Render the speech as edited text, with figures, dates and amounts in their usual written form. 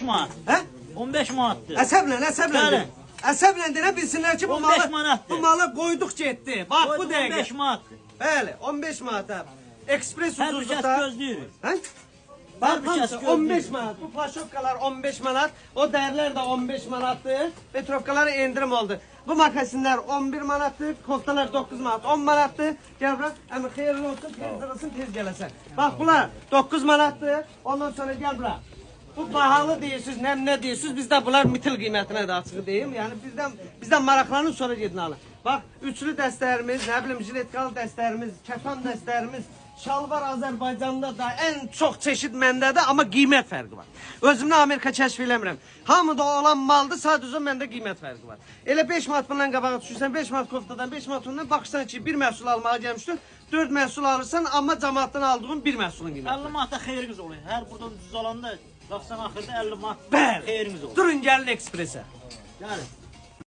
manat. Hə? 15 manatdır. Əsəblə. Əsəblə denə bilsinlər ki, bu 15 malı, manatdır. bu malı qoyduq getdi. Bax bu dəqiqə. 15 manatdır. Bəli, 15 manata. Ekspres Hər bir kəs ucuzluqda. gözləyirik. Hə? Hər Bax bir kəs hamısı gözləyir. 15 manat. Bu paşovkalar 15 manat. O dərlər də 15 manatdır. Petrovkalara endirim oldu. Bu makasinlər 11 manatdır. Koftalar 9 manat. 10 manatdır. Gəl bura. Əmi xeyirli olsun, tez durulsun, tez gələsən. Bax bunlar 9 manatdır. Ondan sonra gəl bura. Bu bahalı deyirsiniz, nə deyirsiniz? Bizdə bunlar mitil qiymətinə də açığı deyim. Yəni bizdən maraqlanın, sonra gedin alın. Bax, üçlü dəstlərimiz, nə bilim, jiletkalı dəstlərimiz, kətan dəstlərimiz, şalvar Azərbaycanda da ən çox çeşid məndədir, amma qiymət fərqi var. Özümdə Amerika kəşf eləmirəm. Hamıda olan maldır, sadəcə məndə qiymət fərqi var. Elə 5 manat bundan qabağa düşürsən, 5 manat koftadan, 5 manat ondan baxırsan ki, bir məhsul almağa gəlmişsin, 4 məhsul alırsan, amma cəmaatdan aldığın bir məhsulun qiyməti. 50 manata xeyriniz olur. Hər buradan düz alanda, baxsan axırda 50 manat Bəli. xeyriniz olur. Durun gəlin ekspresə. Yəni